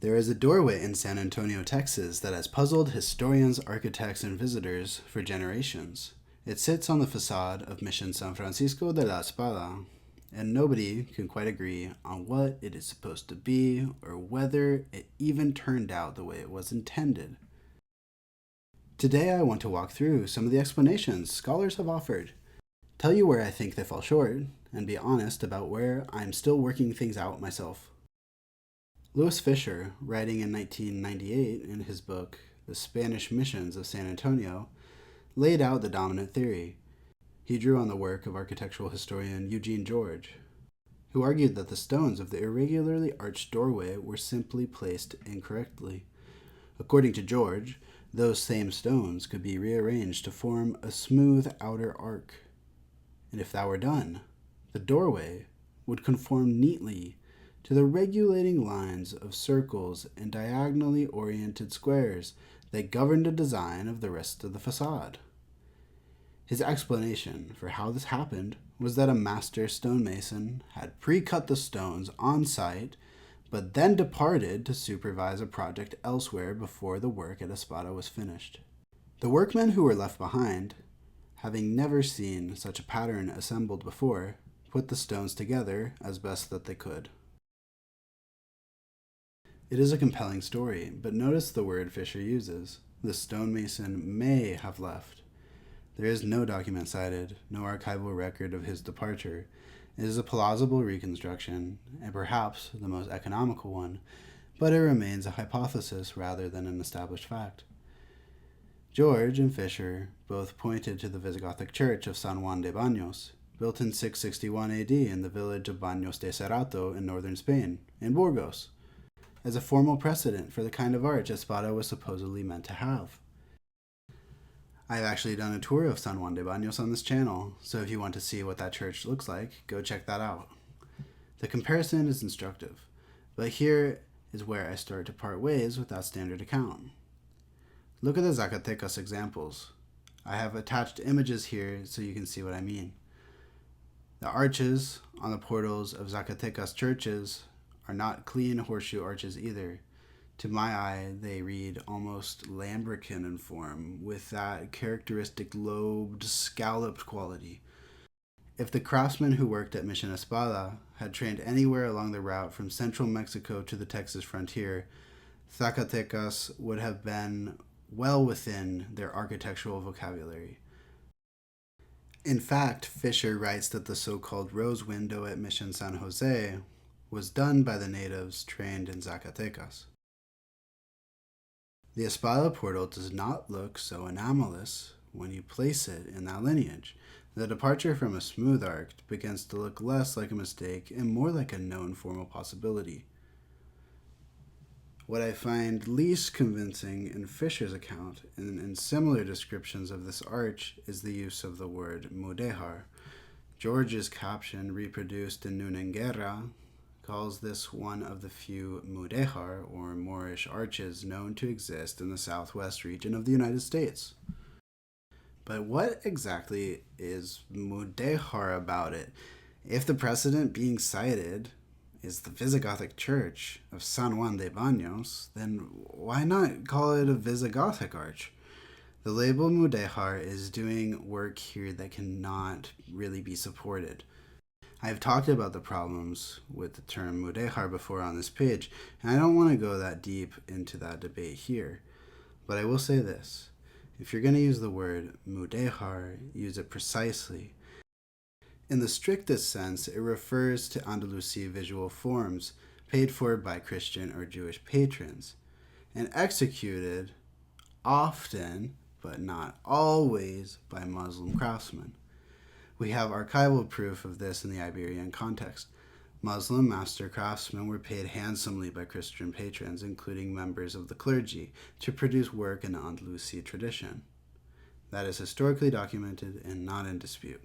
There is a doorway in San Antonio, Texas that has puzzled historians, architects, and visitors for generations. It sits on the facade of Mission San Francisco de la Espada, and nobody can quite agree on what it is supposed to be or whether it even turned out the way it was intended. Today I want to walk through some of the explanations scholars have offered, tell you where I think they fall short, and be honest about where I'm still working things out myself. Louis Fisher, writing in 1998 in his book The Spanish Missions of San Antonio, laid out the dominant theory. He drew on the work of architectural historian Eugene George, who argued that the stones of the irregularly arched doorway were simply placed incorrectly. According to George, those same stones could be rearranged to form a smooth outer arc. And if that were done, the doorway would conform neatly to the regulating lines of circles and diagonally oriented squares that governed the design of the rest of the facade. His explanation for how this happened was that a master stonemason had pre-cut the stones on site, but then departed to supervise a project elsewhere before the work at Espada was finished. The workmen who were left behind, having never seen such a pattern assembled before, put the stones together as best that they could. It is a compelling story, but notice the word Fisher uses. The stonemason may have left. There is no document cited, no archival record of his departure. It is a plausible reconstruction, and perhaps the most economical one, but it remains a hypothesis rather than an established fact. George and Fisher both pointed to the Visigothic church of San Juan de Baños, built in 661 AD in the village of Baños de Cerrato in northern Spain, in Burgos, as a formal precedent for the kind of arch Espada was supposedly meant to have. I've actually done a tour of San Juan de Baños on this channel, so if you want to see what that church looks like, go check that out. The comparison is instructive, but here is where I start to part ways with that standard account. Look at the Zacatecas examples. I have attached images here so you can see what I mean. The arches on the portals of Zacatecas churches are not clean horseshoe arches either. To my eye, they read almost lambrequin in form, with that characteristic lobed, scalloped quality. If the craftsmen who worked at Mission Espada had trained anywhere along the route from central Mexico to the Texas frontier, Zacatecas would have been well within their architectural vocabulary. In fact, Fisher writes that the so-called rose window at Mission San Jose was done by the natives trained in Zacatecas. The Espada portal does not look so anomalous when you place it in that lineage. The departure from a smooth arc begins to look less like a mistake and more like a known formal possibility. What I find least convincing in Fisher's account and in similar descriptions of this arch is the use of the word Mudéjar. George's caption, reproduced in Nunenguerra, calls this one of the few Mudéjar, or Moorish arches, known to exist in the southwest region of the United States. But what exactly is Mudéjar about it? If the precedent being cited is the Visigothic church of San Juan de Baños, then why not call it a Visigothic arch? The label Mudéjar is doing work here that cannot really be supported. I have talked about the problems with the term Mudéjar before on this page, and I don't want to go that deep into that debate here. But I will say this. If you're going to use the word Mudéjar, use it precisely. In the strictest sense, it refers to Andalusi visual forms paid for by Christian or Jewish patrons, and executed often, but not always, by Muslim craftsmen. We have archival proof of this in the Iberian context. Muslim master craftsmen were paid handsomely by Christian patrons, including members of the clergy, to produce work in the Andalusi tradition. That is historically documented and not in dispute.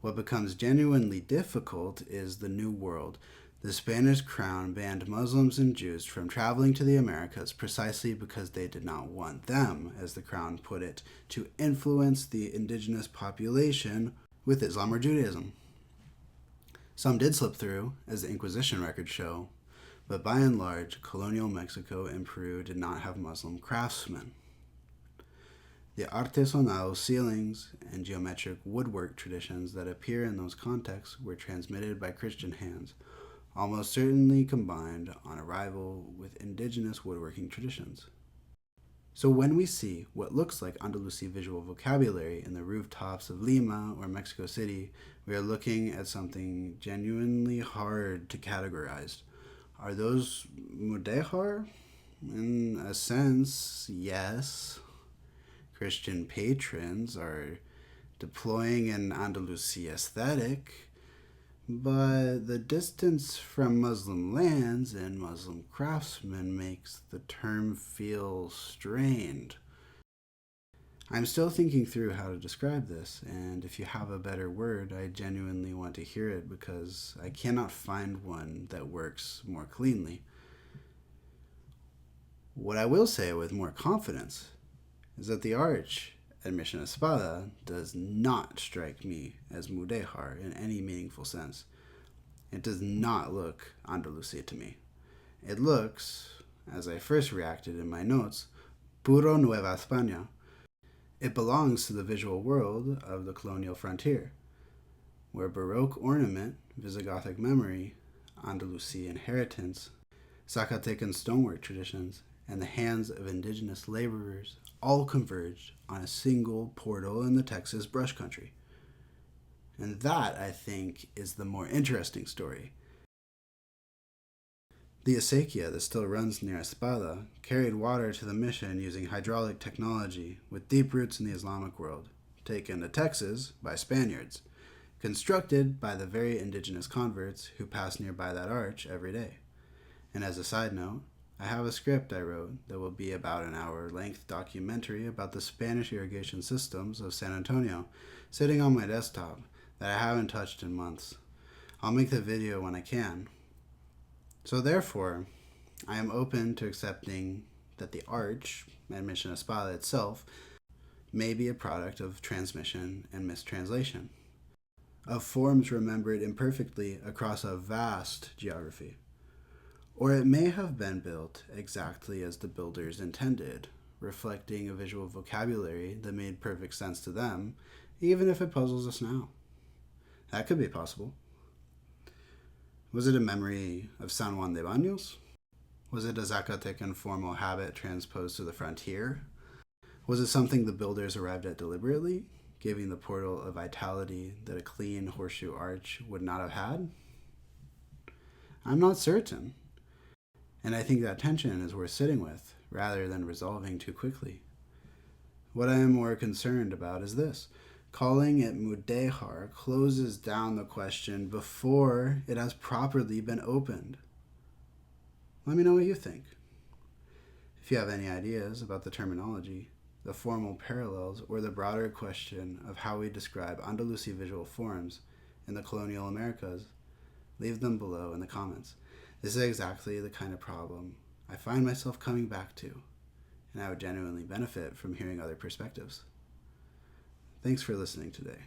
What becomes genuinely difficult is the New World. The Spanish crown banned Muslims and Jews from traveling to the Americas precisely because they did not want them, as the crown put it, to influence the indigenous population with Islam or Judaism. Some did slip through, as the Inquisition records show, but by and large, colonial Mexico and Peru did not have Muslim craftsmen. The artesanal ceilings and geometric woodwork traditions that appear in those contexts were transmitted by Christian hands, almost certainly combined on arrival with indigenous woodworking traditions. So when we see what looks like Andalusi visual vocabulary in the rooftops of Lima or Mexico City, we are looking at something genuinely hard to categorize. Are those Mudéjar? In a sense, yes. Christian patrons are deploying an Andalusi aesthetic, but the distance from Muslim lands and Muslim craftsmen makes the term feel strained. I'm still thinking through how to describe this, and if you have a better word, I genuinely want to hear it because I cannot find one that works more cleanly. What I will say with more confidence is that the arch at Misión Espada does not strike me as Mudéjar in any meaningful sense. It does not look Andalusi to me. It looks, as I first reacted in my notes, puro Nueva España. It belongs to the visual world of the colonial frontier, where Baroque ornament, Visigothic memory, Andalusi inheritance, Zacatecan stonework traditions, and the hands of indigenous laborers all converged on a single portal in the Texas brush country. And that, I think, is the more interesting story. The acequia that still runs near Espada carried water to the mission using hydraulic technology with deep roots in the Islamic world, taken to Texas by Spaniards, constructed by the very indigenous converts who pass nearby that arch every day. And as a side note, I have a script I wrote that will be about an hour-length documentary about the Spanish irrigation systems of San Antonio sitting on my desktop that I haven't touched in months. I'll make the video when I can. So therefore, I am open to accepting that the arch at Misión Espada itself may be a product of transmission and mistranslation, of forms remembered imperfectly across a vast geography. Or it may have been built exactly as the builders intended, reflecting a visual vocabulary that made perfect sense to them, even if it puzzles us now. That could be possible. Was it a memory of San Juan de Baños? Was it a Zacatecan formal habit transposed to the frontier? Was it something the builders arrived at deliberately, giving the portal a vitality that a clean horseshoe arch would not have had? I'm not certain. And I think that tension is worth sitting with, rather than resolving too quickly. What I am more concerned about is this. Calling it Mudéjar closes down the question before it has properly been opened. Let me know what you think. If you have any ideas about the terminology, the formal parallels, or the broader question of how we describe Andalusi visual forms in the colonial Americas, leave them below in the comments. This is exactly the kind of problem I find myself coming back to, and I would genuinely benefit from hearing other perspectives. Thanks for listening today.